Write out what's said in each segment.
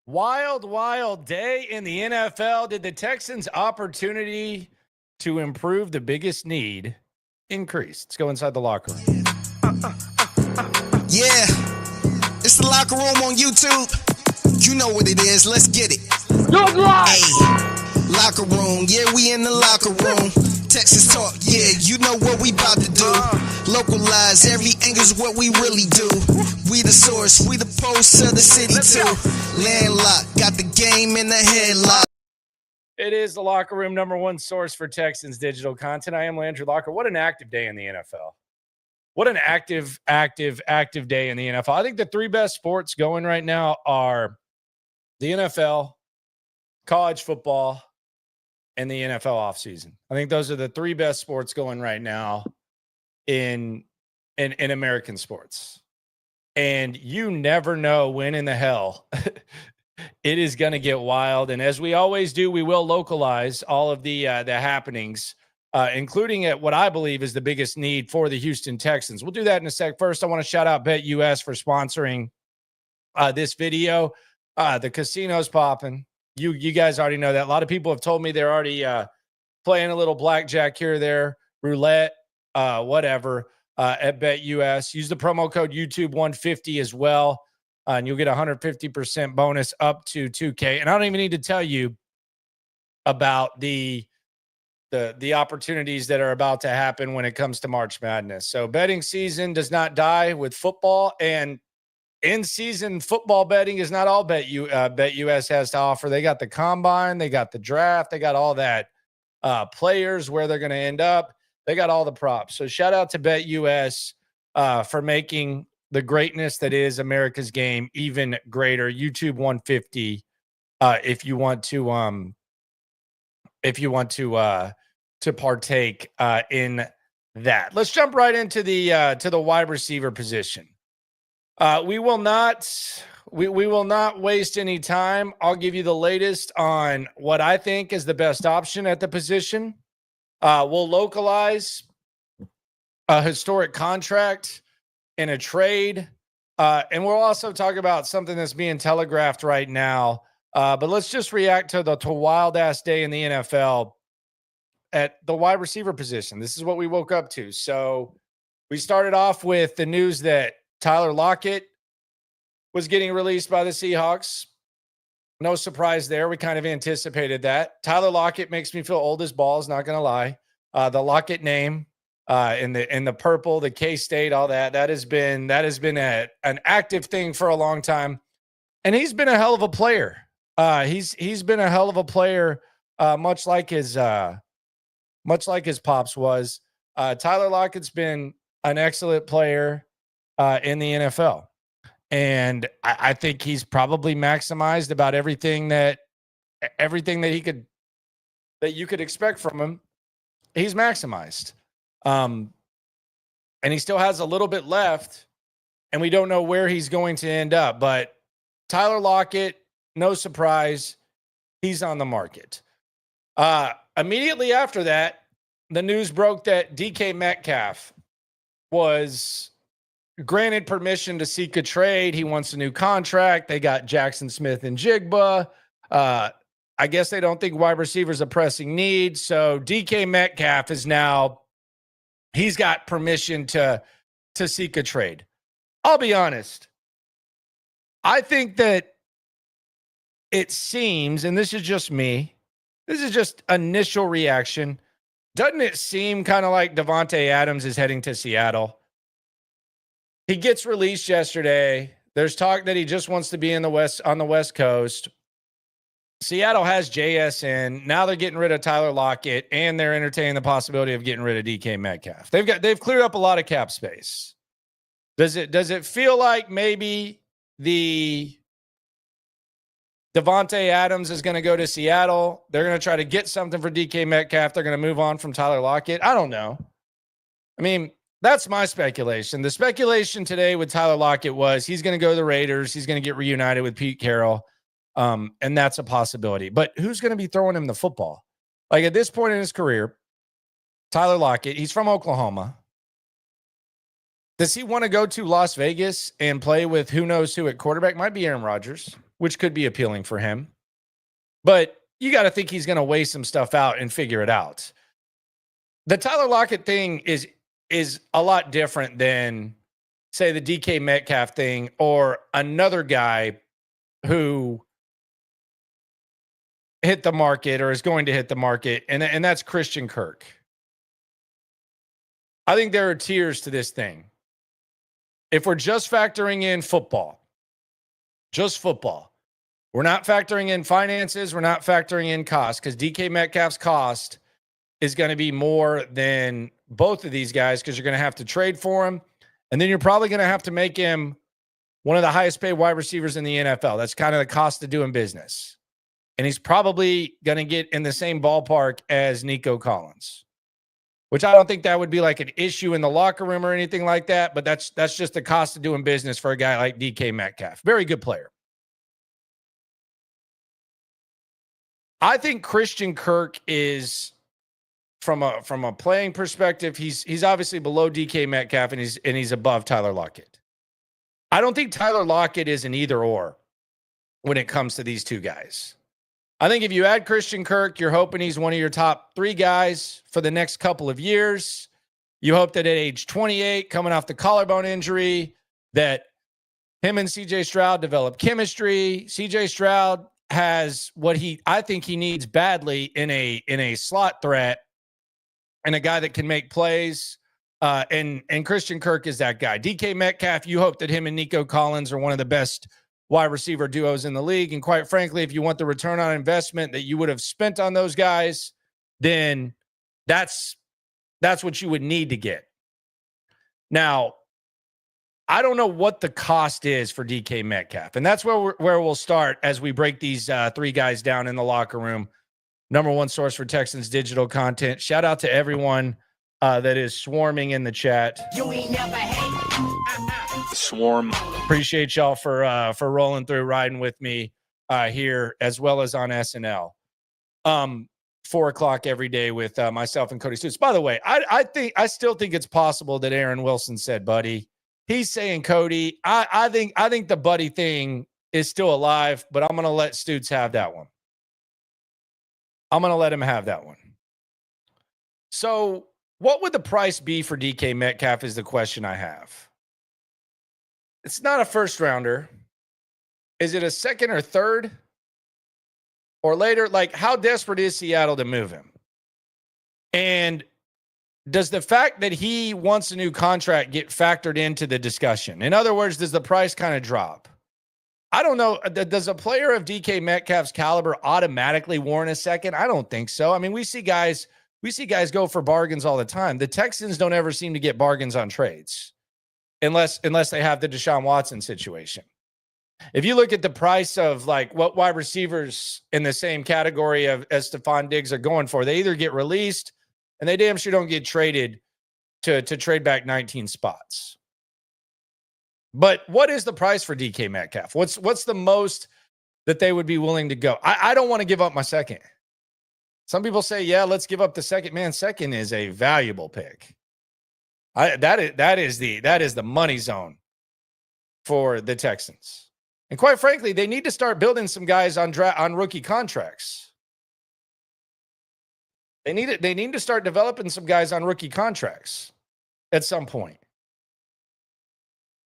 Wild, wild day in the NFL. Did the Texans' opportunity to improve the biggest need increase? Let's go inside the locker room. Yeah, it's the locker room on YouTube. You know what it is. Let's get it. Hey, locker room. Yeah, we in the locker room. Texas talk. Yeah, you know what we about to do. Localize every angle's what we really do. We the source. We the pulse of the city too. Landlocked. Got the game in the headlock. It is the locker room, number one source for Texans digital content. I am Landry Locker. What an active day in the NFL. What an active day in the NFL. I think the three best sports going right now are the NFL, college football, and the NFL offseason. I think those are the three best sports going right now in American sports. And you never know when in the hell it is going to get wild. And as we always do, we will localize all of the happenings, including at what I believe is the biggest need for the Houston Texans. We'll do that in a sec. First, I want to shout out BetUS for sponsoring this video. The casino's popping. You guys already know that. A lot of people have told me they're already playing a little blackjack here or there, roulette, whatever, at BetUS. Use the promo code YouTube150 as well, and you'll get 150% bonus up to 2K. And I don't even need to tell you about the opportunities that are about to happen when it comes to March Madness. So betting season does not die with football, and in-season football betting is not all BetUS has to offer. They got the combine, they got the draft, they got all that, players, where they're going to end up. They got all the props. So shout out to BetUS for making the greatness that is America's game even greater. YouTube 150 if you want to partake in that. Let's jump right into the wide receiver position. We will not waste any time. I'll give you the latest on what I think is the best option at the position. We'll localize a historic contract in a trade. And we'll also talk about something that's being telegraphed right now. But let's just react to the wild ass day in the NFL at the wide receiver position. This is what we woke up to. So we started off with the news that Tyler Lockett was getting released by the Seahawks. No surprise there. We kind of anticipated that. Tyler Lockett makes me feel old as balls, not going to lie. The Lockett name in the purple, the K-State, all that has been an active thing for a long time. And he's been a hell of a player. He's been a hell of a player, much like his pops was. Tyler Lockett's been an excellent player in the NFL. And I think he's probably maximized about everything that you could expect from him. He's maximized. And he still has a little bit left, and we don't know where he's going to end up. But Tyler Lockett, no surprise, he's on the market. Immediately after that, the news broke that DK Metcalf was granted permission to seek a trade. He wants a new contract. They got Jackson Smith and Jigba. I guess they don't think wide receiver's a pressing need. So DK Metcalf is now, he's got permission to seek a trade. I'll be honest. I think that it seems, and this is just me, this is just initial reaction. Doesn't it seem kind of like Davante Adams is heading to Seattle? He gets released yesterday. There's talk that he just wants to be on the West Coast. Seattle has JSN. Now they're getting rid of Tyler Lockett, and they're entertaining the possibility of getting rid of DK Metcalf. They've cleared up a lot of cap space. Does it feel like maybe the Davante Adams is going to go to Seattle? They're going to try to get something for DK Metcalf. They're going to move on from Tyler Lockett. I don't know. I mean, that's my speculation. The speculation today with Tyler Lockett was he's going to go to the Raiders. He's going to get reunited with Pete Carroll. And that's a possibility. But who's going to be throwing him the football? Like at this point in his career, Tyler Lockett, he's from Oklahoma. Does he want to go to Las Vegas and play with who knows who at quarterback? Might be Aaron Rodgers. which could be appealing for him. But you got to think he's going to weigh some stuff out and figure it out. The Tyler Lockett thing is a lot different than, say, the DK Metcalf thing or another guy who hit the market or is going to hit the market, and that's Christian Kirk. I think there are tiers to this thing. If we're just factoring in football, just football, we're not factoring in finances, we're not factoring in cost, because DK Metcalf's cost is going to be more than both of these guys because you're going to have to trade for him, and then you're probably going to have to make him one of the highest paid wide receivers in the NFL. That's kind of the cost of doing business. And he's probably going to get in the same ballpark as Nico Collins, which I don't think that would be like an issue in the locker room or anything like that. But that's just the cost of doing business for a guy like DK Metcalf. Very good player. I think Christian Kirk is, from a playing perspective, he's obviously below DK Metcalf and he's above Tyler Lockett. I don't think Tyler Lockett is an either or when it comes to these two guys. I think if you add Christian Kirk, you're hoping he's one of your top 3 guys for the next couple of years. You hope that at age 28, coming off the collarbone injury, that him and CJ Stroud develop chemistry. CJ Stroud has what I think he needs badly in a slot threat and a guy that can make plays. And Christian Kirk is that guy. DK Metcalf, you hope that him and Nico Collins are one of the best wide receiver duos in the league. And quite frankly, if you want the return on investment that you would have spent on those guys, then that's what you would need to get. Now, I don't know what the cost is for DK Metcalf. And that's where we'll start as we break these 3 guys down in the locker room. Number 1 source for Texans digital content. Shout out to everyone that is swarming in the chat. You ain't never hate. Swarm. Appreciate y'all for rolling through, riding with me here, as well as on SNL. 4:00 every day with myself and Cody Stoots. By the way, I still think it's possible that Aaron Wilson said buddy. He's saying Cody. I think the buddy thing is still alive, but I'm gonna let Stoots have that one. I'm gonna let him have that one. So, what would the price be for DK Metcalf is the question I have. It's not a first rounder. Is it a second or third or later? Like, how desperate is Seattle to move him? And does the fact that he wants a new contract get factored into the discussion? In other words, does the price kind of drop? I don't know. Does a player of DK Metcalf's caliber automatically warrant a second? I don't think so. I mean, we see guys go for bargains all the time. The Texans don't ever seem to get bargains on trades unless they have the Deshaun Watson situation. If you look at the price of like what wide receivers in the same category as Stephon Diggs are going for, they either get released and they damn sure don't get traded to trade back 19 spots. But what is the price for DK Metcalf? What's the most that they would be willing to go? I don't want to give up my second. Some people say, yeah, let's give up the second. Man, second is a valuable pick. That is the money zone for the Texans. And quite frankly, they need to start building some guys on rookie contracts. They need to start developing some guys on rookie contracts at some point.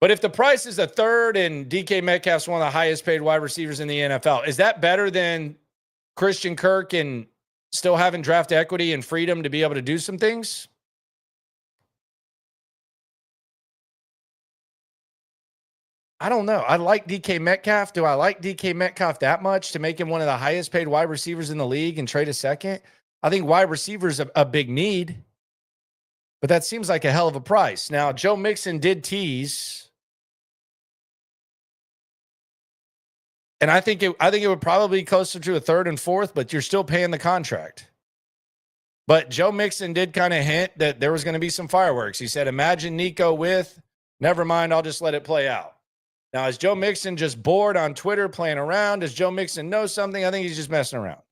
But if the price is a third and DK Metcalf's one of the highest paid wide receivers in the NFL, is that better than Christian Kirk and still having draft equity and freedom to be able to do some things? I don't know. I like DK Metcalf. Do I like DK Metcalf that much to make him one of the highest paid wide receivers in the league and trade a second? I think wide receiver is a big need, but that seems like a hell of a price. Now, Joe Mixon did tease, and I think it would probably be closer to a third and fourth, but you're still paying the contract. But Joe Mixon did kind of hint that there was going to be some fireworks. He said, imagine Nico with, never mind, I'll just let it play out. Now, is Joe Mixon just bored on Twitter playing around? Does Joe Mixon know something? I think he's just messing around.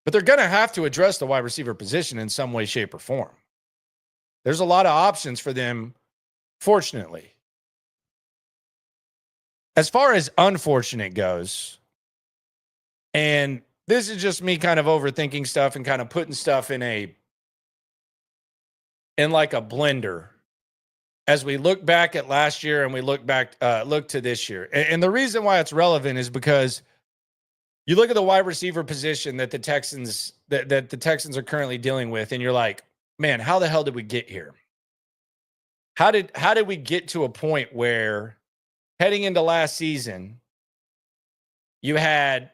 But they're going to have to address the wide receiver position in some way, shape, or form. There's a lot of options for them, fortunately. As far as unfortunate goes, and this is just me kind of overthinking stuff and kind of putting stuff in like a blender as we look back at last year and we look to this year. And the reason why it's relevant is because you look at the wide receiver position that the Texans that the Texans are currently dealing with, and you're like, man, how the hell did we get here? How did we get to a point where heading into last season, you had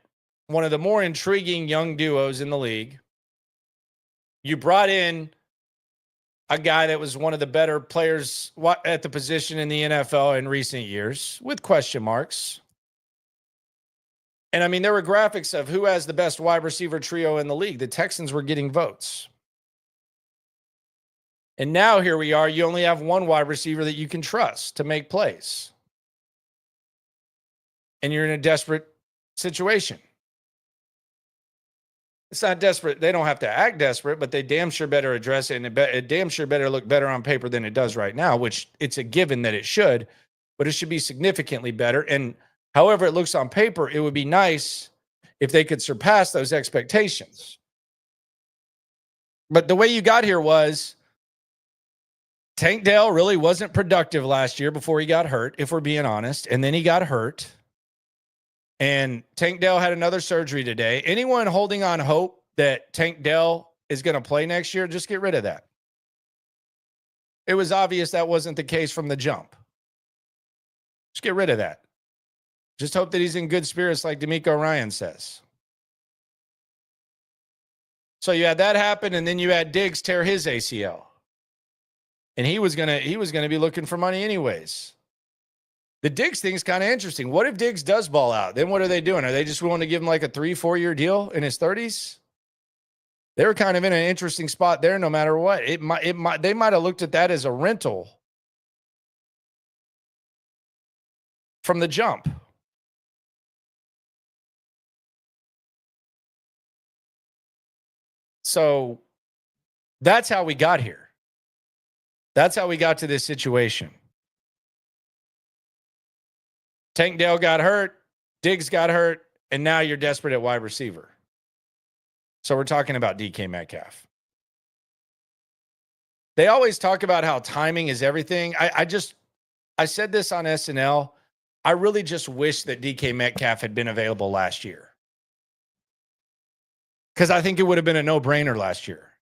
one of the more intriguing young duos in the league. You brought in a guy that was one of the better players at the position in the NFL in recent years, with question marks. And I mean, there were graphics of who has the best wide receiver trio in the league. The Texans were getting votes. And now here we are. You only have one wide receiver that you can trust to make plays. And you're in a desperate situation. It's not desperate. They don't have to act desperate, but they damn sure better address it. And it damn sure better look better on paper than it does right now, which it's a given that it should, but it should be significantly better. And however it looks on paper, it would be nice if they could surpass those expectations. But the way you got here was Tank Dell really wasn't productive last year before he got hurt, if we're being honest. And then he got hurt. And Tank Dell had another surgery today. Anyone holding on hope that Tank Dell is going to play next year, just get rid of that. It was obvious that wasn't the case from the jump. Just get rid of that. Just hope that he's in good spirits like D'Amico Ryan says. So you had that happen, and then you had Diggs tear his ACL. And he was gonna be looking for money anyways. The Diggs thing's kind of interesting. What if Diggs does ball out? Then what are they doing? Are they just willing to give him like a 3-4 year deal in his 30s? They were kind of in an interesting spot there no matter what. They might have looked at that as a rental from the jump. So that's how we got here. That's how we got to this situation. Tank Dell got hurt, Diggs got hurt, and now you're desperate at wide receiver. So we're talking about DK Metcalf. They always talk about how timing is everything. I said this on SNL. I really just wish that DK Metcalf had been available last year, because I think it would have been a no-brainer last year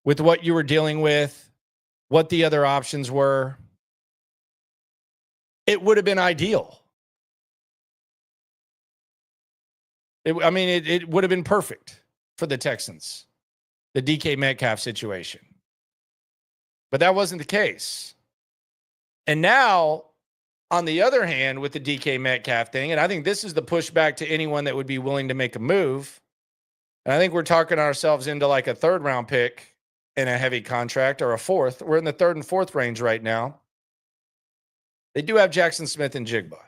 with what you were dealing with, what the other options were. It would have been ideal. It would have been perfect for the Texans, the DK Metcalf situation. But that wasn't the case. And now, on the other hand, with the DK Metcalf thing, and I think this is the pushback to anyone that would be willing to make a move, and I think we're talking ourselves into like a 3rd round pick in a heavy contract, or a 4th. We're in the 3rd and 4th range right now. They do have Jackson Smith and Jigba.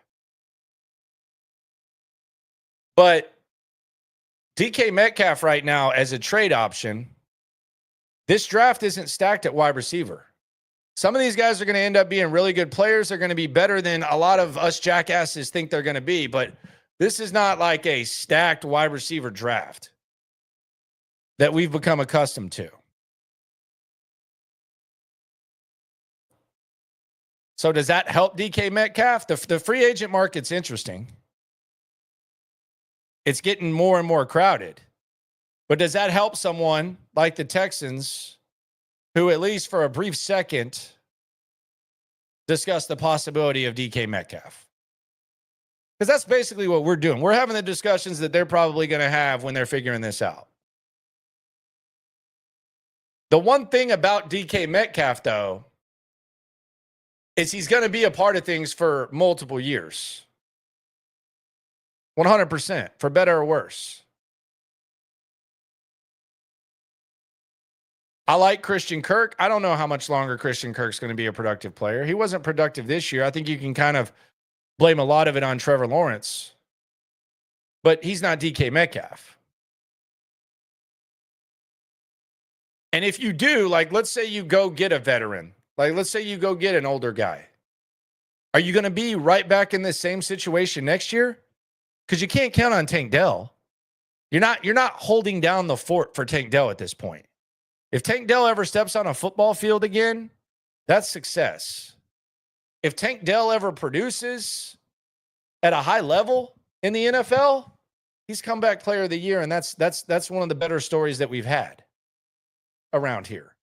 But DK Metcalf right now as a trade option, this draft isn't stacked at wide receiver. Some of these guys are going to end up being really good players. They're going to be better than a lot of us jackasses think they're going to be. But this is not like a stacked wide receiver draft that we've become accustomed to. So does that help DK Metcalf? The free agent market's interesting. It's getting more and more crowded. But does that help someone like the Texans, who at least for a brief second discussed the possibility of DK Metcalf? Because that's basically what we're doing. We're having the discussions that they're probably going to have when they're figuring this out. The one thing about DK Metcalf, though, is he's going to be a part of things for multiple years. 100%, for better or worse. I like Christian Kirk. I don't know how much longer Christian Kirk's going to be a productive player. He wasn't productive this year. I think you can kind of blame a lot of it on Trevor Lawrence. But he's not DK Metcalf. And if you do, like, let's say you go get a veteran. Like, let's say you go get an older guy. Are you going to be right back in this same situation next year? Because you can't count on Tank Dell. You're not holding down the fort for Tank Dell at this point. If Tank Dell ever steps on a football field again, that's success. If Tank Dell ever produces at a high level in the NFL, he's comeback player of the year, and that's one of the better stories that we've had around here.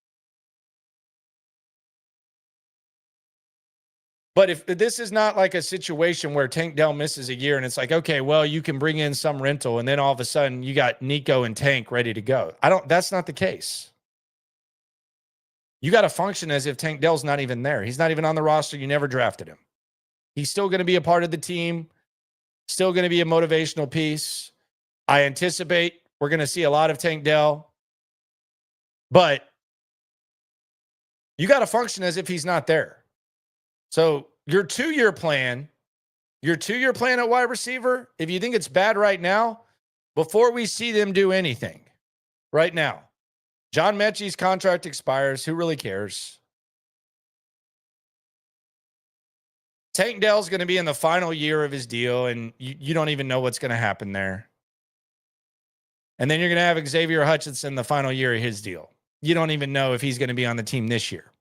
But if this is not like a situation where Tank Dell misses a year and it's like, okay, well, you can bring in some rental and then all of a sudden you got Nico and Tank ready to go. That's not the case. You got to function as if Tank Dell's not even there. He's not even on the roster. You never drafted him. He's still going to be a part of the team, still going to be a motivational piece. I anticipate we're going to see a lot of Tank Dell, but you got to function as if he's not there. So your two-year plan at wide receiver, if you think it's bad right now, before we see them do anything right now, John Mechie's contract expires. Who really cares? Tank Dell's going to be in the final year of his deal, and you don't even know what's going to happen there. And then you're going to have Xavier Hutchinson the final year of his deal. You don't even know if he's going to be on the team this year.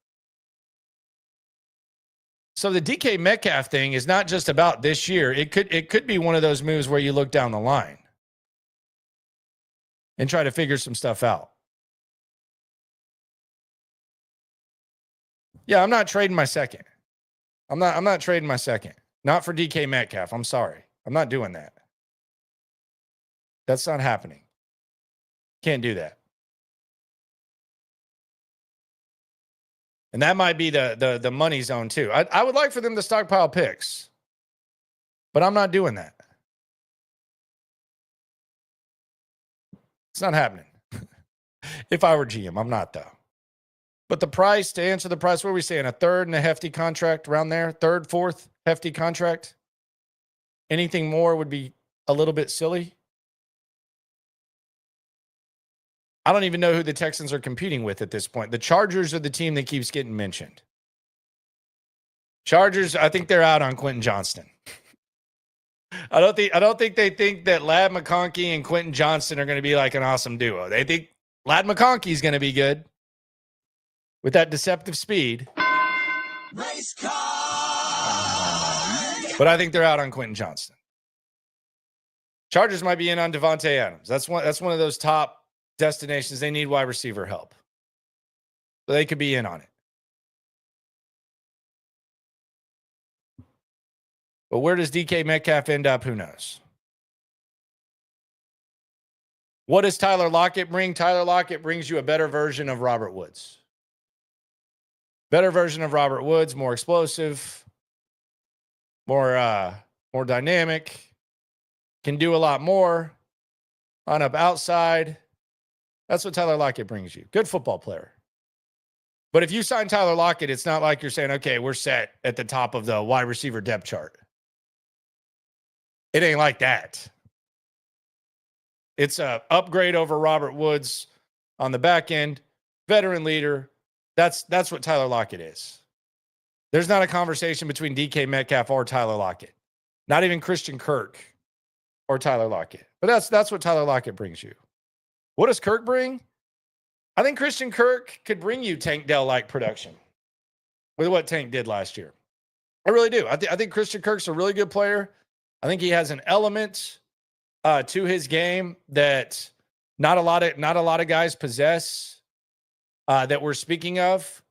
So the DK Metcalf thing is not just about this year. It could be one of those moves where you look down the line and try to figure some stuff out. Yeah, I'm not trading my second. I'm not trading my second. Not for DK Metcalf. I'm sorry. I'm not doing that. That's not happening. Can't do that. And that might be the money zone too. I would like for them to stockpile picks, but I'm not doing that. It's not happening. If I were GM, I'm not though. But the price, to answer the price, what are we saying? A third and a hefty contract around there? Third, fourth hefty contract? Anything more would be a little bit silly. I don't even know who the Texans are competing with at this point. The Chargers are the team that keeps getting mentioned. Chargers, I think they're out on Quentin Johnston. I don't think they think that Ladd McConkey and Quentin Johnston are going to be like an awesome duo. They think Ladd McConkey is going to be good with that deceptive speed. Race car! But I think they're out on Quentin Johnston. Chargers might be in on Devontae Adams. That's one of those top destinations. They need wide receiver help. So they could be in on it. But where does DK Metcalf end up? Who knows? What does Tyler Lockett bring? Tyler Lockett brings you a better version of Robert Woods. Better version of Robert Woods, more explosive, more dynamic, can do a lot more on up outside. That's what Tyler Lockett brings you. Good football player. But if you sign Tyler Lockett, it's not like you're saying, okay, we're set at the top of the wide receiver depth chart. It ain't like that. It's a upgrade over Robert Woods on the back end, veteran leader. That's what Tyler Lockett is. There's not a conversation between DK Metcalf or Tyler Lockett. Not even Christian Kirk or Tyler Lockett. But that's what Tyler Lockett brings you. What does Kirk bring? I think Christian Kirk could bring you Tank Dell-like production with what Tank did last year. I really do. I think Christian Kirk's a really good player. I think he has an element to his game that not a lot of guys possess that we're speaking of.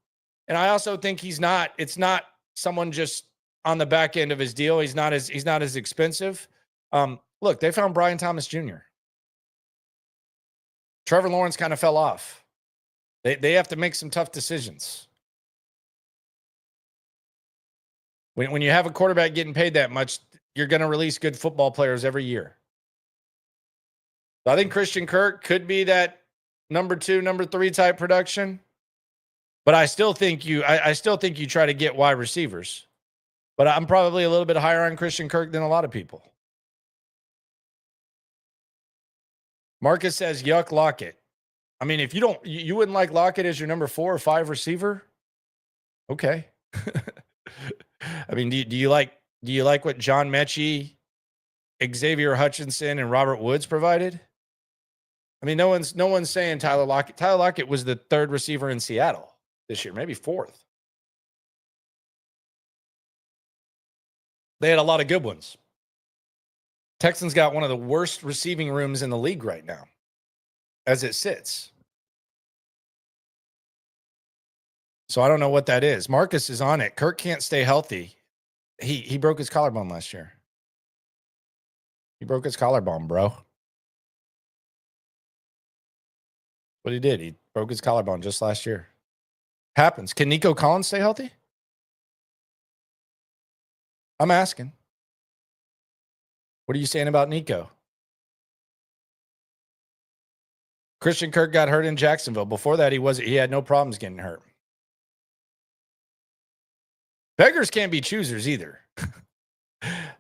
And I also think it's not someone just on the back end of his deal. He's not as expensive. Look, they found Brian Thomas Jr. Trevor Lawrence kind of fell off. They have to make some tough decisions. When you have a quarterback getting paid that much, you're going to release good football players every year. So I think Christian Kirk could be that number 2, number 3 type production. But I still think you try to get wide receivers. But I'm probably a little bit higher on Christian Kirk than a lot of people. Marcus says, yuck, Lockett. I mean, if you wouldn't like Lockett as your number 4 or 5 receiver? Okay. I mean, do you like what John Mechie, Xavier Hutchinson, and Robert Woods provided? I mean, no one's saying Tyler Lockett. Tyler Lockett was the third receiver in Seattle this year, maybe fourth. They had a lot of good ones. Texans got one of the worst receiving rooms in the league right now, as it sits. So I don't know what that is. Marcus is on it. Kirk can't stay healthy. He broke his collarbone last year. He broke his collarbone, bro. What he did, he broke his collarbone just last year. Happens. Can Nico Collins stay healthy? I'm asking. What are you saying about Nico? Christian Kirk got hurt in Jacksonville. Before that, he had no problems getting hurt. Beggars can't be choosers either.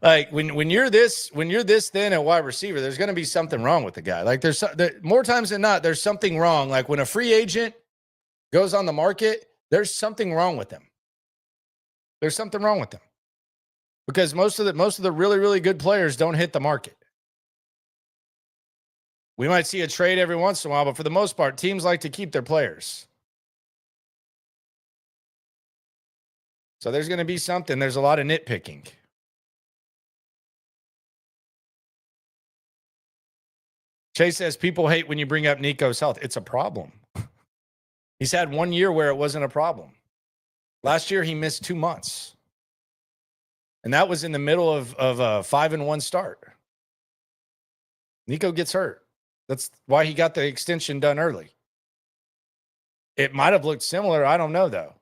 Like when you're this thin at wide receiver, there's going to be something wrong with the guy. Like more times than not, there's something wrong. Like when a free agent goes on the market, there's something wrong with them. There's something wrong with them because most of the really, really good players don't hit the market. We might see a trade every once in a while, but for the most part, teams like to keep their players. So there's going to be something. There's a lot of nitpicking. Chase says people hate when you bring up Nico's health. It's a problem. He's had 1 year where it wasn't a problem. Last year, he missed 2 months. And that was in the middle of a 5-1 start. Nico gets hurt. That's why he got the extension done early. It might have looked similar. I don't know, though.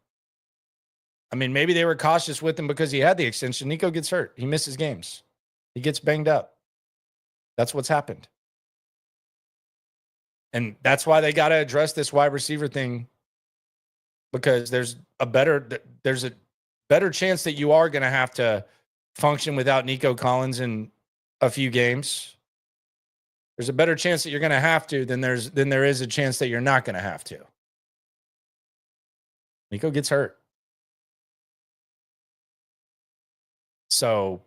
I mean, maybe they were cautious with him because he had the extension. Nico gets hurt. He misses games. He gets banged up. That's what's happened. And that's why they got to address this wide receiver thing because there's a better chance that you are going to have to function without Nico Collins in a few games. There's a better chance that you're going to have to than there is a chance that you're not going to have to. Nico gets hurt. So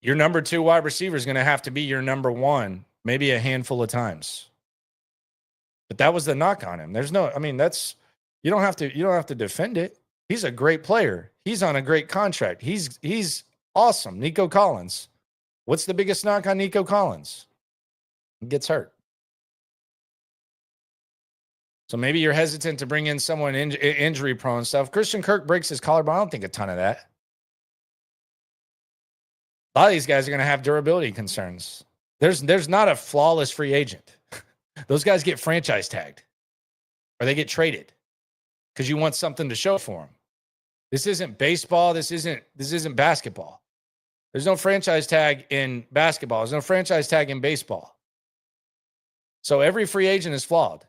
your number 2 wide receiver is going to have to be your number 1, maybe a handful of times. But that was the knock on him. You don't have to defend it. He's a great player. He's on a great contract. He's awesome. Nico Collins. What's the biggest knock on Nico Collins? He gets hurt. So maybe you're hesitant to bring in someone injury prone stuff. Christian Kirk breaks his collarbone. I don't think a ton of that. A lot of these guys are going to have durability concerns. There's not a flawless free agent. Those guys get franchise tagged or they get traded because you want something to show for them. This isn't baseball. This isn't basketball. There's no franchise tag in basketball. There's no franchise tag in baseball. So every free agent is flawed.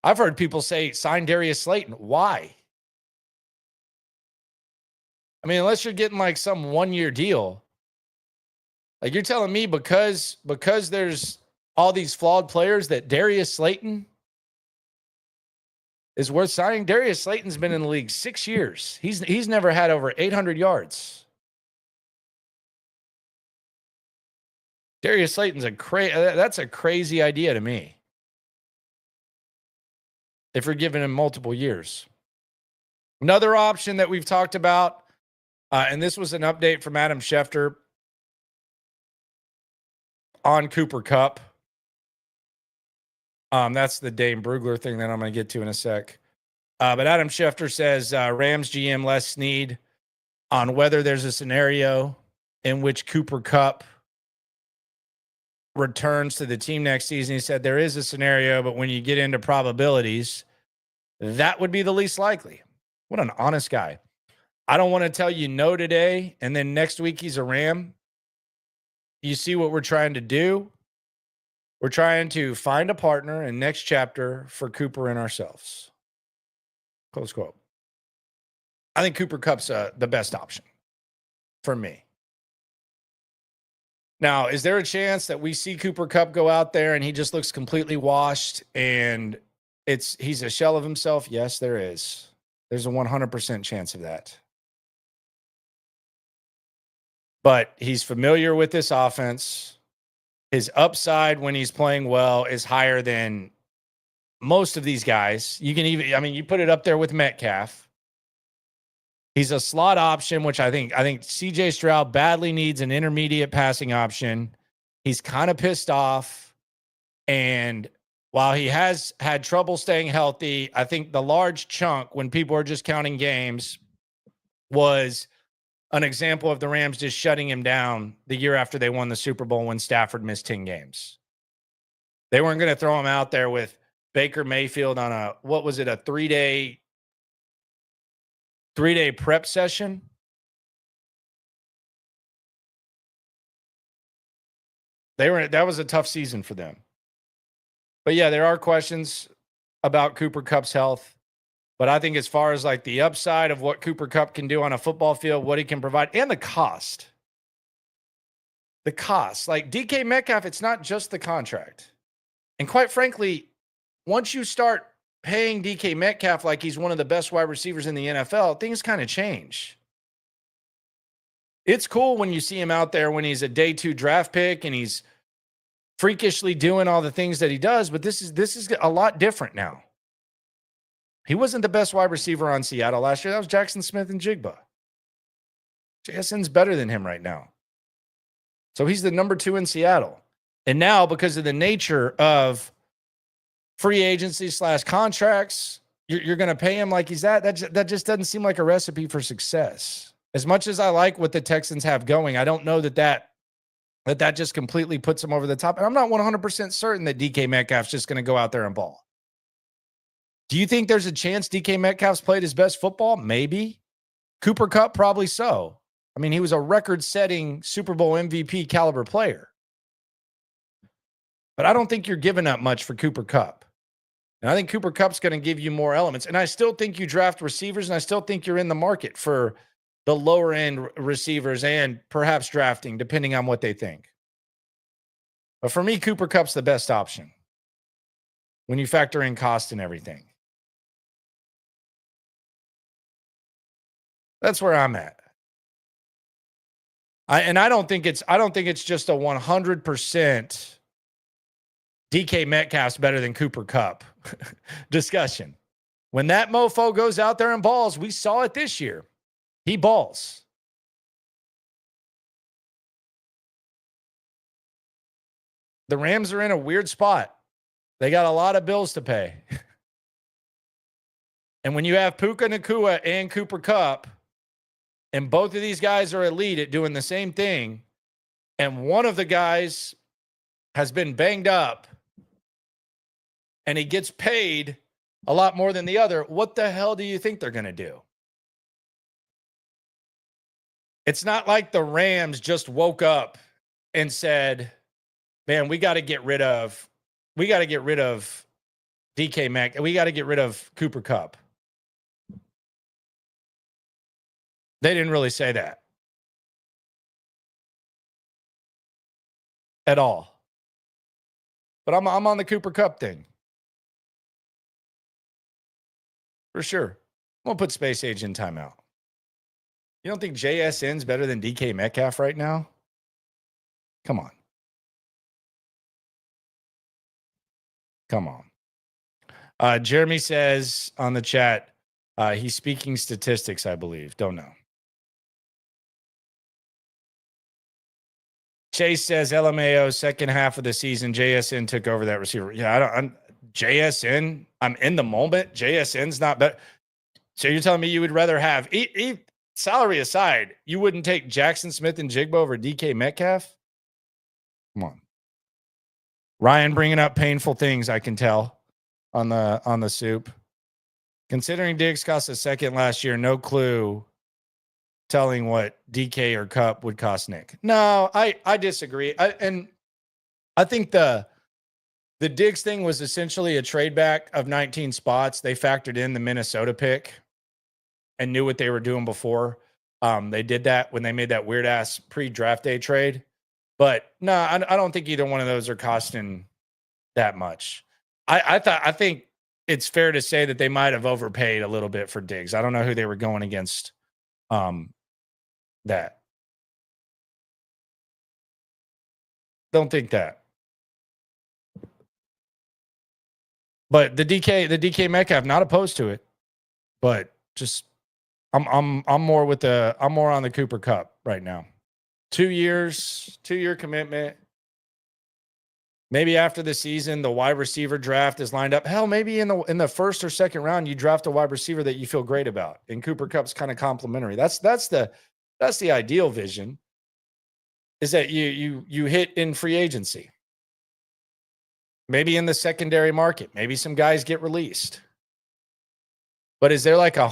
I've heard people say, sign Darius Slayton. Why? I mean, unless you're getting like some 1-year deal. Like you're telling me because there's all these flawed players that Darius Slayton is worth signing. Darius Slayton's been in the league 6 years. He's never had over 800 yards. Darius Slayton's that's a crazy idea to me. If you're giving him multiple years. Another option that we've talked about, and this was an update from Adam Schefter on Cooper Kupp. That's the Dane Brugler thing that I'm going to get to in a sec. But Adam Schefter says Rams GM Les Snead on whether there's a scenario in which Cooper Kupp returns to the team next season. He said there is a scenario, but when you get into probabilities, that would be the least likely. What an honest guy. I don't want to tell you no today, and then next week he's a Ram. You see what we're trying to do? We're trying to find a partner in next chapter for Cooper and ourselves. Close quote. I think Cooper Kupp's the best option for me. Now, is there a chance that we see Cooper Kupp go out there and he just looks completely washed and he's a shell of himself? Yes, there is. There's a 100% chance of that. But he's familiar with this offense. His upside when he's playing well is higher than most of these guys. You can even, I mean, you put it up there with Metcalf. He's a slot option, which I think CJ Stroud badly needs an intermediate passing option. He's kind of pissed off. And while he has had trouble staying healthy, I think the large chunk when people are just counting games was an example of the Rams just shutting him down the year after they won the Super Bowl when Stafford missed 10 games. They weren't going to throw him out there with Baker Mayfield on a, what was it, a three-day prep session. That was a tough season for them. But yeah, there are questions about Cooper Kupp's health. But I think as far as like the upside of what Cooper Kupp can do on a football field, what he can provide, and the cost. Like DK Metcalf, it's not just the contract. And quite frankly, once you start paying DK Metcalf like he's one of the best wide receivers in the NFL, things kind of change. It's cool when you see him out there when he's a day 2 draft pick and he's freakishly doing all the things that he does, but this is a lot different now. He wasn't the best wide receiver on Seattle last year. That was Jackson Smith-Njigba. JSN's better than him right now. So he's the number 2 in Seattle. And now, because of the nature of free agency / contracts, you're going to pay him like he's that. That just doesn't seem like a recipe for success. As much as I like what the Texans have going, I don't know that just completely puts him over the top. And I'm not 100% certain that DK Metcalf's just going to go out there and ball. Do you think there's a chance DK Metcalf's played his best football? Maybe. Cooper Kupp, probably so. I mean, he was a record-setting Super Bowl MVP caliber player. But I don't think you're giving up much for Cooper Kupp. And I think Cooper Kupp's going to give you more elements. And I still think you draft receivers, and I still think you're in the market for the lower-end receivers and perhaps drafting, depending on what they think. But for me, Cooper Kupp's the best option when you factor in cost and everything. That's where I'm at. I don't think it's just a 100% DK Metcalf's better than Cooper Kupp discussion. When that mofo goes out there and balls, we saw it this year. He balls. The Rams are in a weird spot. They got a lot of bills to pay. And when you have Puka Nacua and Cooper Kupp, and both of these guys are elite at doing the same thing, and one of the guys has been banged up, and he gets paid a lot more than the other, what the hell do you think they're going to do? It's not like the Rams just woke up and said, man, we got to get rid of DK Metcalf. We got to get rid of Cooper Kupp. They didn't really say that at all. But I'm on the Cooper Kupp thing. For sure. I'm going to put Space Age in timeout. You don't think JSN's better than DK Metcalf right now? Come on. Jeremy says on the chat, he's speaking statistics, I believe. Don't know. Chase says LMAO second half of the season, JSN took over that receiver. Yeah, JSN, I'm in the moment. JSN's not better. So you're telling me you would rather have, salary aside, you wouldn't take Jackson Smith-Njigba over DK Metcalf? Come on. Ryan bringing up painful things, I can tell, on the soup. Considering Diggs cost a second last year, no clue telling what DK or Kupp would cost Nick. No, I disagree. I think the Diggs thing was essentially a trade back of 19 spots. They factored in the Minnesota pick and knew what they were doing before. They did that when they made that weird ass pre-draft day trade. But no, I don't think either one of those are costing that much. I think it's fair to say that they might have overpaid a little bit for Diggs. I don't know who they were going against that. Don't think that. But the DK Metcalf, not opposed to it, but just I'm more on the Cooper Kupp right now. 2 years, 2-year commitment. Maybe after the season, the wide receiver draft is lined up. Hell, maybe in the first or second round, you draft a wide receiver that you feel great about. And Cooper Kupp's kind of complimentary. That's the ideal vision. Is that you hit in free agency. Maybe in the secondary market. Maybe some guys get released. But is there like a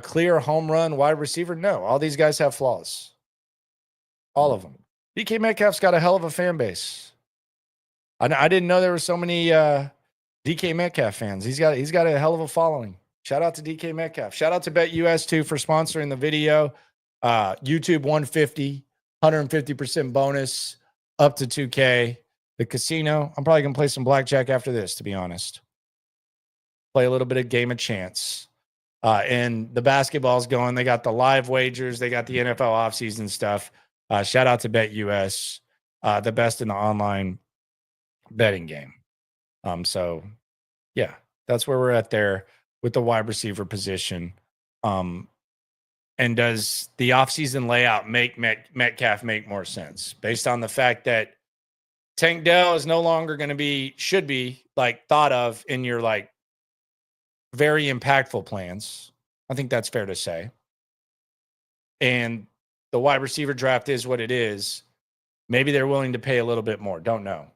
clear home run wide receiver? No. All these guys have flaws. All of them. DK Metcalf's got a hell of a fan base. I didn't know there were so many DK Metcalf fans. He's got a hell of a following. Shout out to DK Metcalf. Shout out to BetUS too for sponsoring the video. YouTube 150, 150% bonus, up to 2K. The casino. I'm probably gonna play some blackjack after this, to be honest. Play a little bit of game of chance. And the basketball's going. They got the live wagers. They got the NFL offseason stuff. Shout out to BetUS, the best in the online betting game. So yeah, that's where we're at there with the wide receiver position. And does the offseason layout make Metcalf make more sense based on the fact that Tank Dell is no longer going to should be like thought of in your like very impactful plans. I think that's fair to say. And the wide receiver draft is what it is. Maybe they're willing to pay a little bit more. Don't know.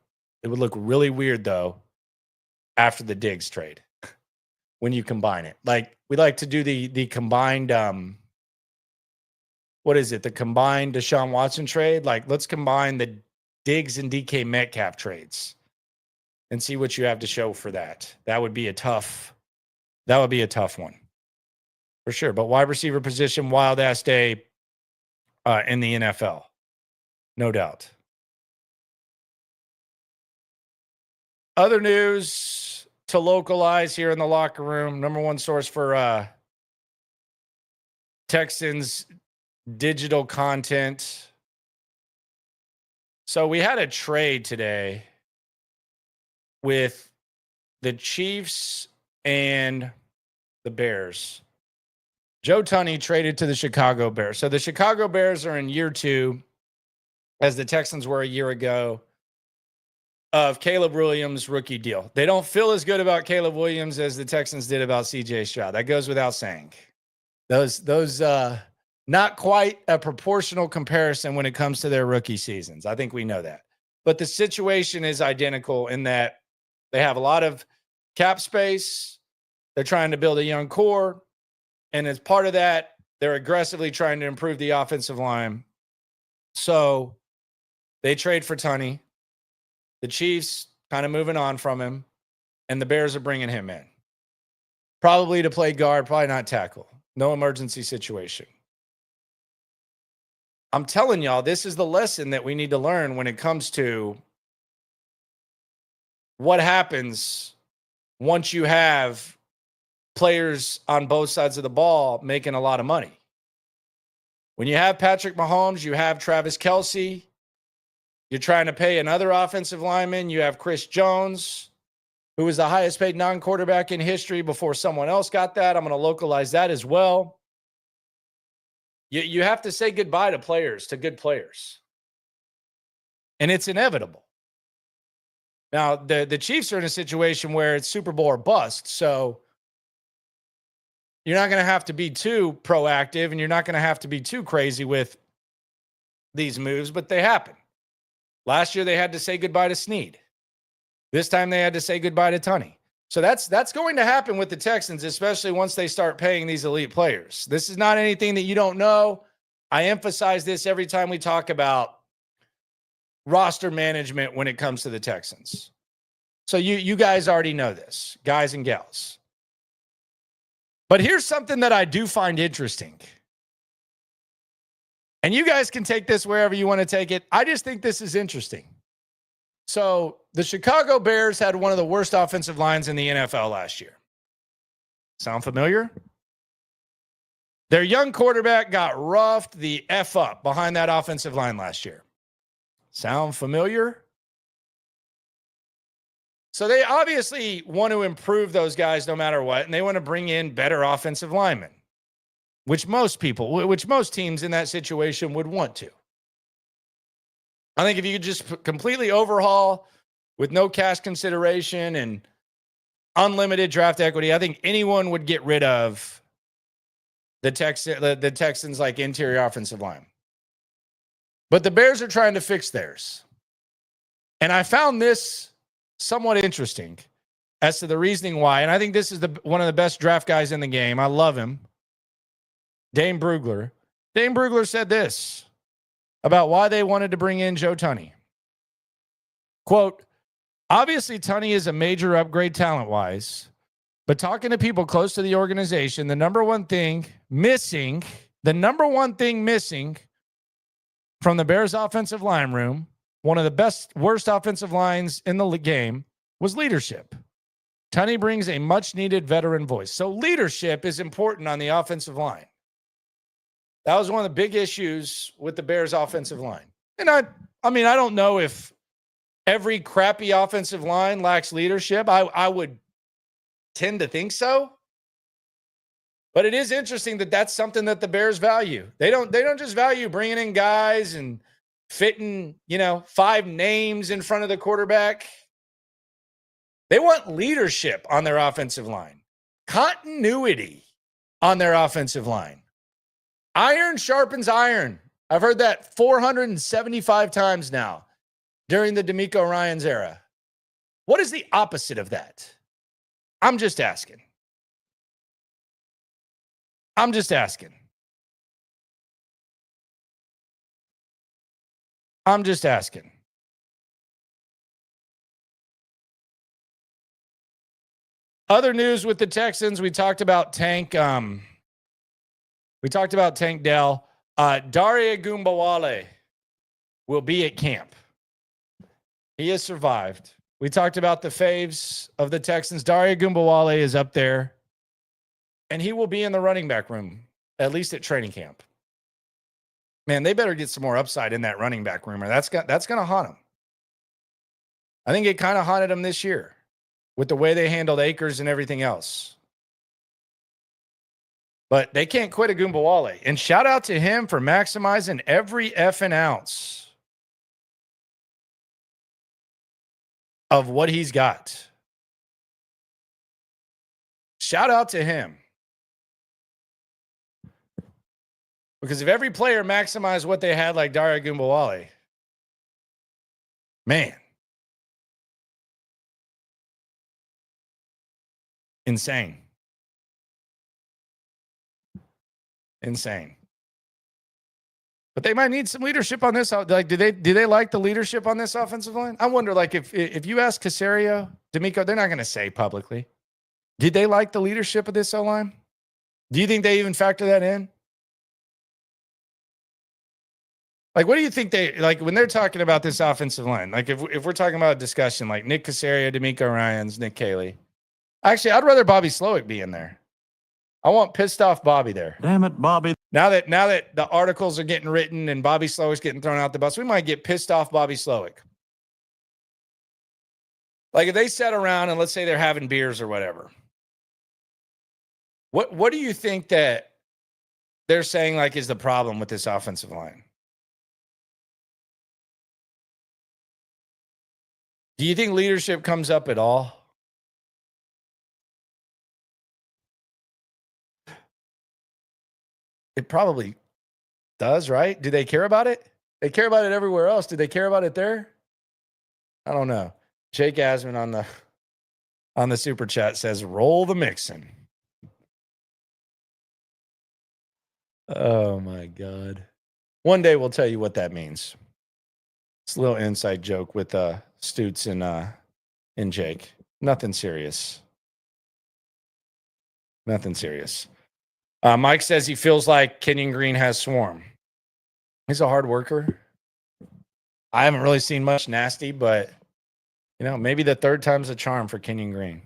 It would look really weird though after the Diggs trade when you combine it. Like we like to do the combined what is it? The combined Deshaun Watson trade. Like let's combine the Diggs and DK Metcalf trades and see what you have to show for that. That would be a tough one for sure. But wide receiver position, wild ass day in the NFL. No doubt. Other news to localize here in the locker room. Number one source for Texans digital content. So we had a trade today with the Chiefs and the Bears. Joe Tunney traded to the Chicago Bears. So the Chicago Bears are in year 2, as the Texans were a year ago, of Caleb Williams' rookie deal. They don't feel as good about Caleb Williams as the Texans did about CJ Stroud. That goes without saying. Those not quite a proportional comparison when it comes to their rookie seasons. I think we know that. But the situation is identical in that they have a lot of cap space. They're trying to build a young core. And as part of that, they're aggressively trying to improve the offensive line. So they trade for Tunney. The Chiefs kind of moving on from him. And the Bears are bringing him in. Probably to play guard, probably not tackle. No emergency situation. I'm telling y'all, this is the lesson that we need to learn when it comes to what happens once you have players on both sides of the ball making a lot of money. When you have Patrick Mahomes, you have Travis Kelce, you're trying to pay another offensive lineman, you have Chris Jones, who was the highest paid non-quarterback in history before someone else got that. I'm going to localize that as well. You have to say goodbye to good players. And it's inevitable. Now, the Chiefs are in a situation where it's Super Bowl or bust. So you're not going to have to be too proactive and you're not going to have to be too crazy with these moves, but they happen. Last year, they had to say goodbye to Snead. This time, they had to say goodbye to Tunney. So that's going to happen with the Texans, especially once they start paying these elite players. This is not anything that you don't know. I emphasize this every time we talk about roster management when it comes to the Texans. So you guys already know this, guys and gals. But here's something that I do find interesting. And you guys can take this wherever you want to take it. I just think this is interesting. So the Chicago Bears had one of the worst offensive lines in the NFL last year. Sound familiar? Their young quarterback got roughed the F up behind that offensive line last year. Sound familiar? So they obviously want to improve those guys no matter what, and they want to bring in better offensive linemen, which most teams in that situation would want to. I think if you could just completely overhaul with no cash consideration and unlimited draft equity, I think anyone would get rid of the Texans like interior offensive line. But the Bears are trying to fix theirs. And I found this somewhat interesting as to the reasoning why. And I think this is one of the best draft guys in the game. I love him. Dane Brugler. Dane Brugler said this about why they wanted to bring in Joe Tunney. Quote, obviously Tunney is a major upgrade talent-wise, but talking to people close to the organization, the number one thing missing from the Bears offensive line room, one of the worst offensive lines in the game, was leadership. Tunney brings a much-needed veteran voice. So leadership is important on the offensive line. That was one of the big issues with the Bears offensive line. And I don't know if every crappy offensive line lacks leadership. I would tend to think so. But it is interesting that that's something that the Bears value. They don't just value bringing in guys and fitting, 5 names in front of the quarterback. They want leadership on their offensive line, continuity on their offensive line. Iron sharpens iron. I've heard that 475 times now during the DeMeco Ryans era. What is the opposite of that? I'm just asking. Other news with the Texans, we talked about Tank Dell. Daria Gumbawale will be at camp. He has survived. We talked about the faves of the Texans. Daria Gumbawale is up there, and he will be in the running back room, at least at training camp. Man, they better get some more upside in that running back room, or that's going to haunt them. I think it kind of haunted them this year with the way they handled Akers and everything else. But they can't quit a Gumbawale. And shout out to him for maximizing every effing ounce of what he's got. Shout out to him. Because if every player maximized what they had like Daria Gumbawale, man. Insane. But they might need some leadership on this. Like, do they like the leadership on this offensive line? I wonder, like, if you ask Caserio, DeMeco, they're not going to say publicly. Did they like the leadership of this O-line? Do you think they even factor that in? Like, what do you think they like when they're talking about this offensive line? Like, if we're talking about a discussion like Nick Caserio, DeMeco Ryans, Nick Caley. Actually, I'd rather Bobby Slowick be in there. I want pissed off Bobby there. Damn it, Bobby. Now that the articles are getting written and Bobby Slowick's getting thrown out the bus, we might get pissed off Bobby Slowick. Like if they sat around and let's say they're having beers or whatever. What do you think that they're saying like is the problem with this offensive line? Do you think leadership comes up at all? It probably does, right? Do they care about it? They care about it everywhere else. Do they care about it there? I don't know. Jake Asman on the super chat says, roll the Mixon. Oh my God. One day we'll tell you what that means. It's a little inside joke with Stoots and Jake. Nothing serious. Mike says he feels like Kenyon Green has swarm. He's a hard worker. I haven't really seen much nasty, but maybe the third time's a charm for Kenyon Green.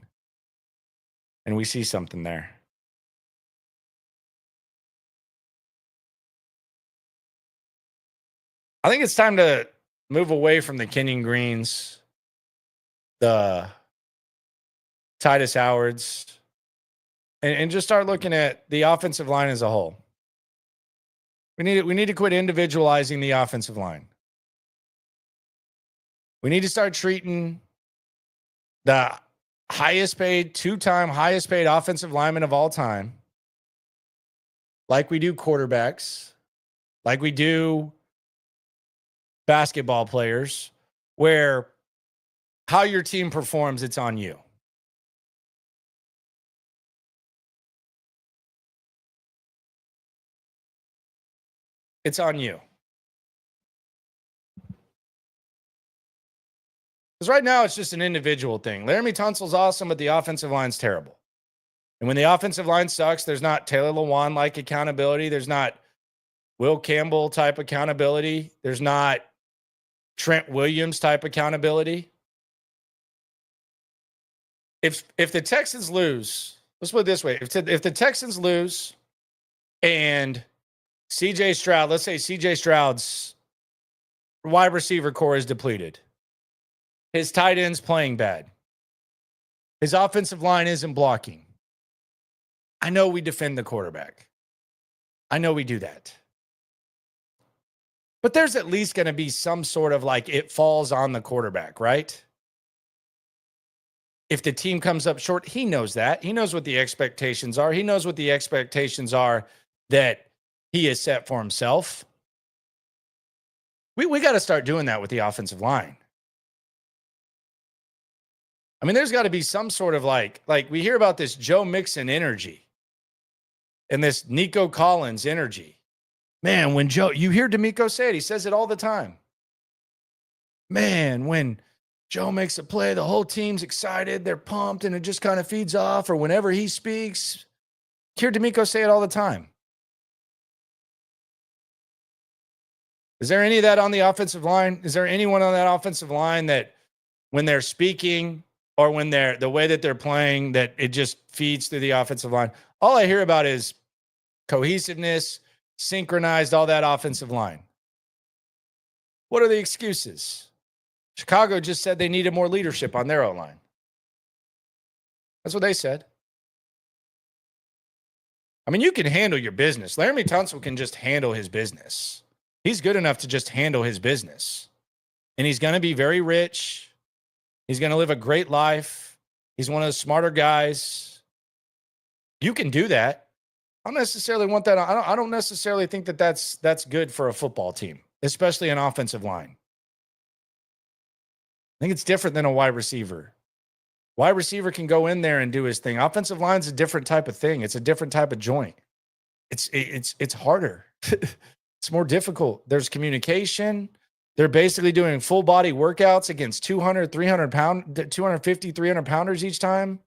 And we see something there. I think it's time to move away from the Kenyon Greens, the Titus Howards, and just start looking at the offensive line as a whole. We need to quit individualizing the offensive line. We need to start treating the two-time highest paid offensive lineman of all time like we do quarterbacks, like we do basketball players, where how your team performs, it's on you. It's on you. Because right now, it's just an individual thing. Laramie Tunsil's awesome, but the offensive line's terrible. And when the offensive line sucks, there's not Taylor Lewan-like accountability. There's not Will Campbell-type accountability. There's not Trent Williams-type accountability. If the Texans lose, let's put it this way. If the Texans lose and C.J. Stroud, let's say C.J. Stroud's wide receiver core is depleted. His tight end's playing bad. His offensive line isn't blocking. I know we defend the quarterback. I know we do that. But there's at least going to be some sort of like it falls on the quarterback, right? If the team comes up short, he knows that. He knows what the expectations are. He knows what the expectations are that he has set for himself. We got to start doing that with the offensive line. I mean, there's got to be some sort of like we hear about this Joe Mixon energy and this Nico Collins energy. Man, when you hear D'Amico say it, he says it all the time. Man, when Joe makes a play, the whole team's excited, they're pumped, and it just kind of feeds off. Or whenever he speaks, hear D'Amico say it all the time. Is there any of that on the offensive line? Is there anyone on that offensive line that when they're speaking or when the way that they're playing, that it just feeds through the offensive line? All I hear about is cohesiveness, synchronized, all that offensive line. What are the excuses? Chicago just said they needed more leadership on their O-line. That's what they said. I mean, you can handle your business. Laramie Tunsil can just handle his business. He's good enough to just handle his business. And he's going to be very rich. He's going to live a great life. He's one of the smarter guys. You can do that. I don't necessarily want that. I don't necessarily think that that's good for a football team, especially an offensive line. I think it's different than a wide receiver. Wide receiver can go in there and do his thing. Offensive line's a different type of thing. It's a different type of joint. It's harder. It's more difficult. There's communication. They're basically doing full body workouts against 250, 300 pounders each time.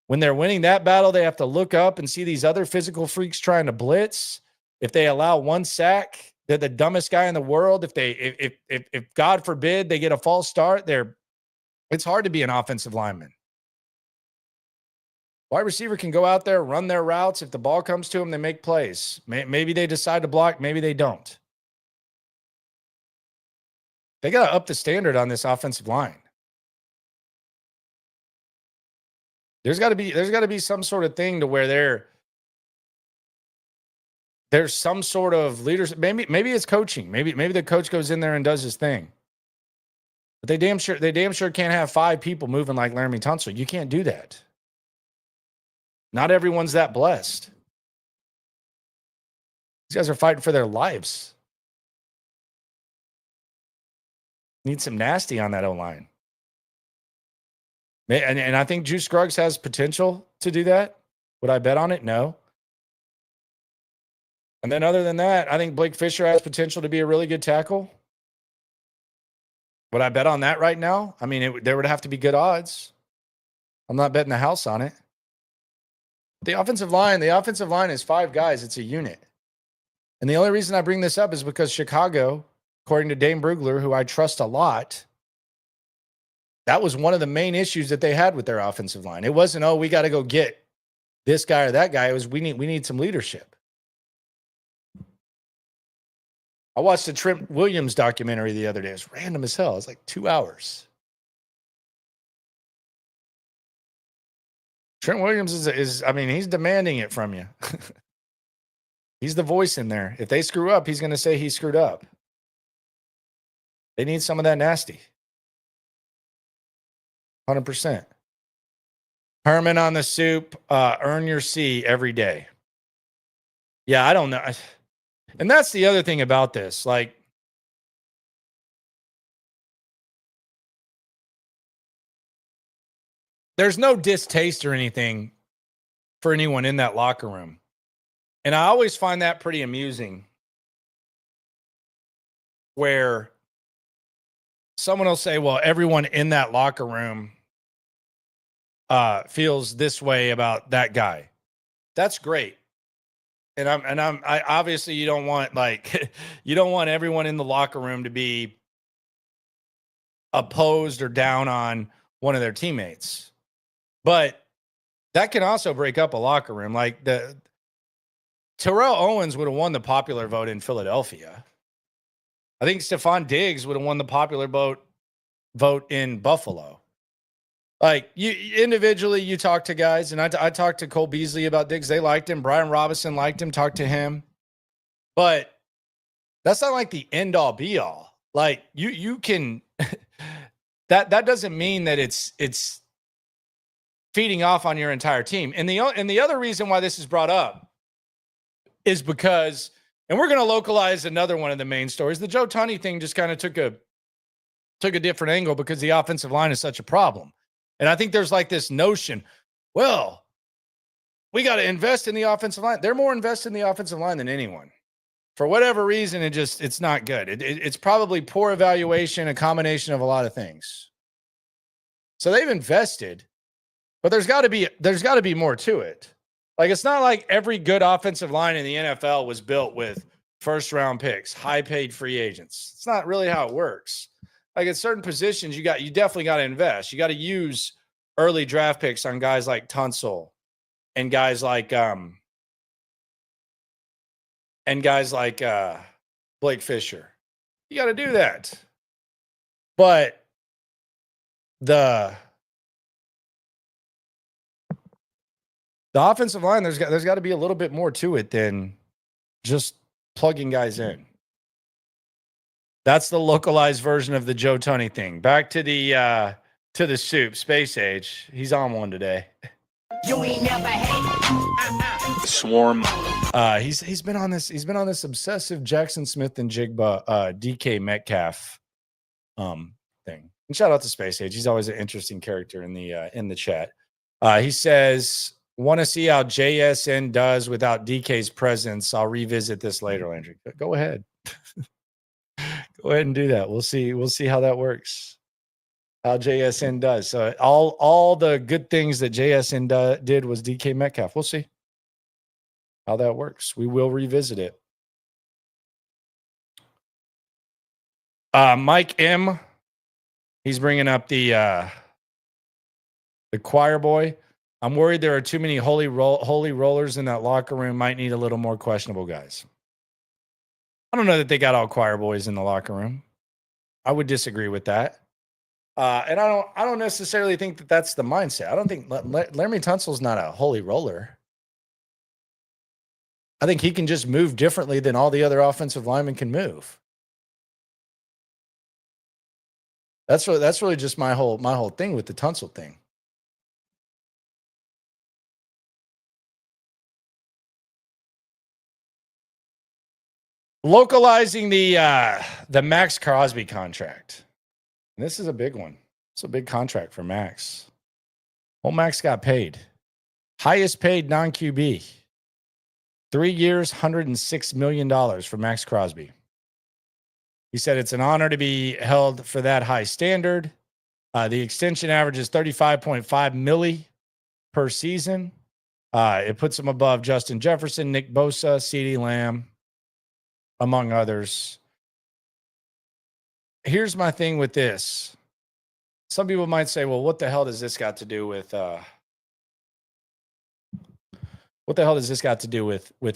When they're winning that battle, they have to look up and see these other physical freaks trying to blitz. If they allow one sack, they're the dumbest guy in the world. If God forbid they get a false start, it's hard to be an offensive lineman. Wide receiver can go out there, run their routes. If the ball comes to them, they make plays. Maybe they decide to block. Maybe they don't. They got to up the standard on this offensive line. There's got to be some sort of thing to where there's some sort of leadership. Maybe it's coaching. Maybe the coach goes in there and does his thing. But they damn sure can't have 5 people moving like Laramie Tunsil. You can't do that. Not everyone's that blessed. These guys are fighting for their lives. Need some nasty on that O-line. And I think Juice Scruggs has potential to do that. Would I bet on it? No. And then other than that, I think Blake Fisher has potential to be a really good tackle. Would I bet on that right now? I mean, there would have to be good odds. I'm not betting the house on it. The offensive line is 5 guys. It's a unit. And the only reason I bring this up is because Chicago, according to Dane Brugler, who I trust a lot, that was one of the main issues that they had with their offensive line. It wasn't, we got to go get this guy or that guy. It was we need some leadership. I watched a Trent Williams documentary the other day. It was random as hell. It was like 2 hours. Trent Williams is I mean, he's demanding it from you. He's the voice in there. If they screw up, he's going to say he screwed up. They need some of that nasty. 100%. Herman on the soup. Earn your C every day. Yeah, I don't know. And that's the other thing about this. Like, there's no distaste or anything for anyone in that locker room. And I always find that pretty amusing where someone will say, well, everyone in that locker room feels this way about that guy. That's great. And I obviously you don't want you don't want everyone in the locker room to be opposed or down on one of their teammates. But that can also break up a locker room. Like Terrell Owens would have won the popular vote in Philadelphia. I think Stephon Diggs would have won the popular vote in Buffalo. Like, you individually, you talk to guys, and I talked to Cole Beasley about Diggs. They liked him. Brian Robinson liked him. Talked to him. But that's not like the end all be all. Like, you can that doesn't mean that it's feeding off on your entire team. And the other reason why this is brought up is because, and we're going to localize another one of the main stories. The Joe Tunney thing just kind of took a different angle because the offensive line is such a problem. And I think there's like this notion, well, we got to invest in the offensive line. They're more invested in the offensive line than anyone. For whatever reason, it's not good. It's probably poor evaluation, a combination of a lot of things. So they've invested, but there's got to be more to it. Like, it's not like every good offensive line in the NFL was built with first-round picks, high-paid free agents. It's not really how it works. Like, at certain positions, you definitely got to invest. You got to use early draft picks on guys like Tunsil and guys like Blake Fisher. You got to do that. But the offensive line, there's got to be a little bit more to it than just plugging guys in. That's the localized version of the Joe Tunney thing. Back to the soup, Space Age. He's on one today. You ain't never hate. Swarm. He's been on this obsessive Jackson Smith and Jigba DK Metcalf thing. And shout out to Space Age. He's always an interesting character in the chat. He says, want to see how JSN does without DK's presence. I'll revisit this later, Landry. Go ahead. Go ahead and do that. We'll see how that works. How JSN does. So all the good things that JSN did was DK Metcalf. We'll see how that works. We will revisit it. Mike M. He's bringing up the choir boy. I'm worried there are too many holy rollers in that locker room. Might need a little more questionable guys. I don't know that they got all choir boys in the locker room. I would disagree with that. And I don't necessarily think that that's the mindset. I don't think Laremy Tunsil's not a holy roller. I think he can just move differently than all the other offensive linemen can move. That's really just my whole thing with the Tunsil thing. Localizing the Max Crosby contract. And this is a big one. It's a big contract for Max. Well, Max got paid. Highest paid non-QB. 3 years, $106 million for Max Crosby. He said it's an honor to be held for that high standard. The extension averages 35.5 milli per season. It puts him above Justin Jefferson, Nick Bosa, CeeDee Lamb, among others. Here's my thing with this. Some people might say, well, what the hell does this got to do with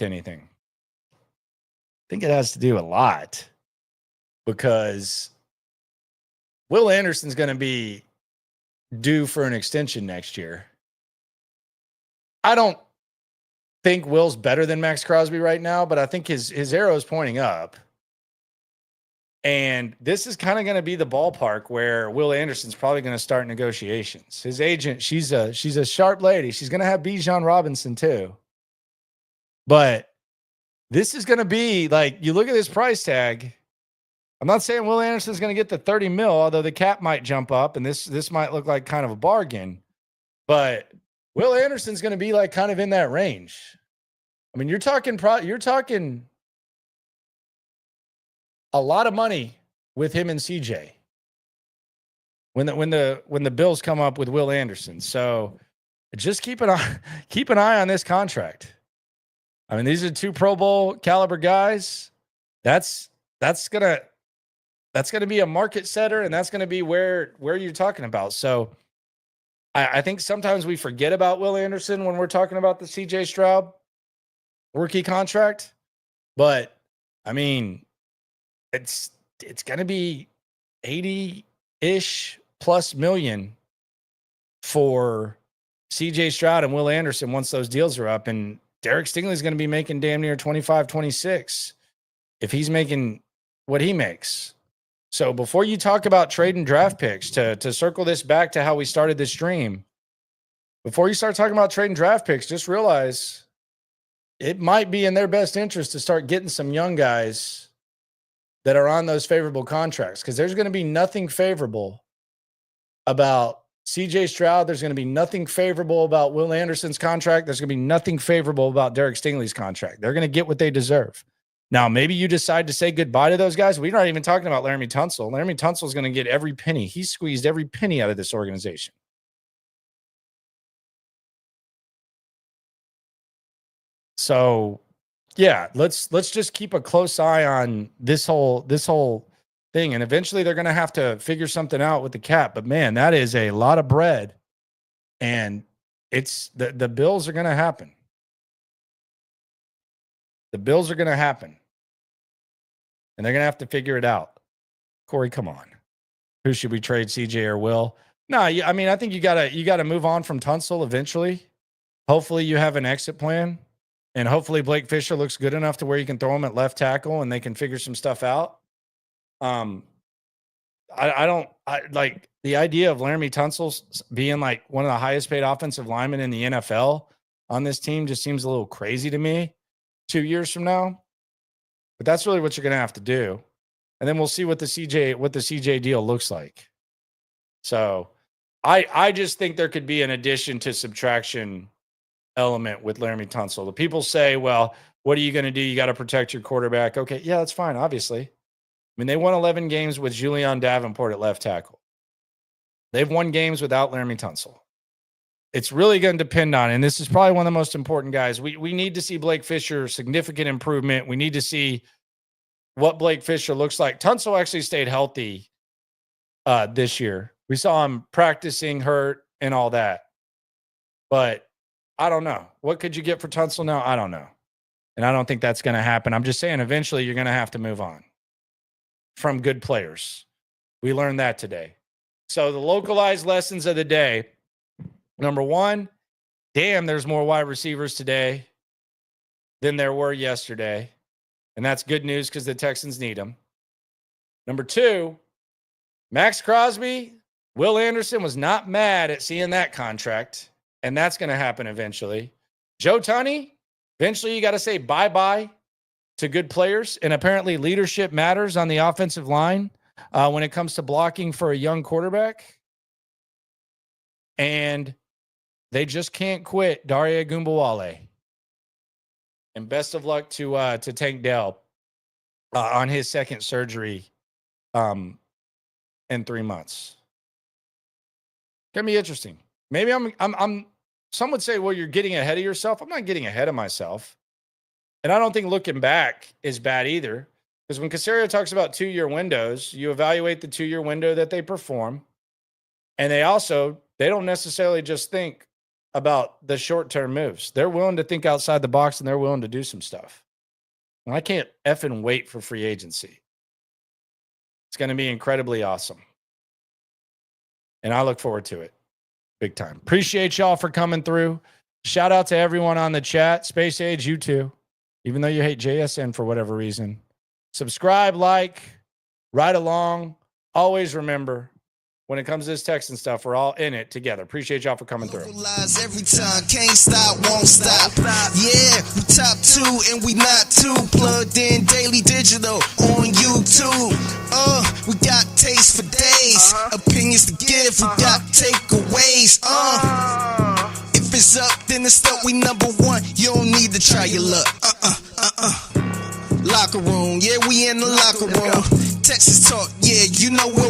anything? think it has to do a lot because Will Anderson's going to be due for an extension next year. I don't think Will's better than Max Crosby right now, but I think his arrow is pointing up. And this is kind of going to be the ballpark where Will Anderson's probably going to start negotiations. His agent, she's a sharp lady. She's going to have Bijan Robinson too. But this is going to be like, you look at this price tag. I'm not saying Will Anderson's going to get the 30 mil, although the cap might jump up and this might look like kind of a bargain. But Will Anderson's going to be like kind of in that range. I mean, you're talking a lot of money with him and CJ when the bills come up with Will Anderson. So just keep an eye on this contract. I mean, these are 2 Pro Bowl caliber guys. That's gonna be a market setter, and that's gonna be where you're talking about. So I think sometimes we forget about Will Anderson when we're talking about the CJ Stroud rookie contract. But I mean, it's going to be 80-ish plus million for CJ Stroud and Will Anderson once those deals are up. And Derek Stingley's going to be making damn near 25, 26 if he's making what he makes. So before you talk about trading draft picks, to circle this back to how we started this stream, before you start talking about trading draft picks, just realize it might be in their best interest to start getting some young guys that are on those favorable contracts, because there's going to be nothing favorable about CJ Stroud. There's going to be nothing favorable about Will Anderson's contract. There's going to be nothing favorable about Derek Stingley's contract. They're going to get what they deserve. Now, maybe you decide to say goodbye to those guys. We're not even talking about Laramie Tunsil. Laramie Tunsil is going to get every penny. He squeezed every penny out of this organization. So, yeah, let's just keep a close eye on this whole thing, and eventually they're going to have to figure something out with the cap. But man, that is a lot of bread, and it's the bills are going to happen. The bills are going to happen, and they're going to have to figure it out. Corey, come on, who should we trade, CJ or Will? No, I mean, I think you gotta move on from Tunsil eventually. Hopefully, you have an exit plan. And hopefully Blake Fisher looks good enough to where you can throw him at left tackle and they can figure some stuff out. I like the idea of Laramie Tunsil being like one of the highest paid offensive linemen in the NFL on this team just seems a little crazy to me 2 years from now. But that's really what you're going to have to do. And then we'll see what the CJ deal looks like. So I just think there could be an addition to subtraction element with Laramie Tunsil. The people say, well, what are you going to do? You got to protect your quarterback. Okay, yeah, that's fine, obviously. I mean, they won 11 games with Julian Davenport at left tackle. They've won games without Laramie Tunsil. It's really going to depend on, and this is probably one of the most important guys. We need to see Blake Fisher significant improvement. We need to see what Blake Fisher looks like. Tunsil actually stayed healthy this year. We saw him practicing, hurt, and all that. But I don't know. What could you get for Tunsil now? I don't know. And I don't think that's going to happen. I'm just saying eventually you're going to have to move on from good players. We learned that today. So the localized lessons of the day. Number one, damn, there's more wide receivers today than there were yesterday. And that's good news because the Texans need them. Number two, Max Crosby, Will Anderson was not mad at seeing that contract. And that's going to happen eventually. Joe Tunney, eventually you got to say bye-bye to good players. And apparently leadership matters on the offensive line when it comes to blocking for a young quarterback. And they just can't quit Dare Ogunbowale. And best of luck to Tank Dell on his second surgery in 3 months. Going to be interesting. Maybe I'm some would say, well, you're getting ahead of yourself. I'm not getting ahead of myself. And I don't think looking back is bad either. Because when Caserio talks about 2-year windows, you evaluate the 2-year window that they perform. And they don't necessarily just think about the short-term moves. They're willing to think outside the box and they're willing to do some stuff. And I can't effing wait for free agency. It's going to be incredibly awesome. And I look forward to it big time. Appreciate y'all for coming through. Shout out to everyone on the chat. Space Age, you too. Even though you hate JSN for whatever reason. Subscribe, like, ride along. Always remember, when it comes to this Texan stuff, we're all in it together. Appreciate y'all for coming through. Every time, can't stop, won't stop. Yeah, we top 2 and we not too. Plugged in daily digital on YouTube. We got taste for days. Opinions to give, we got takeaways. If it's up, then it's up. We number 1. You don't need to try your luck. Locker room, yeah, we in the locker room. Texas talk, yeah, you know what.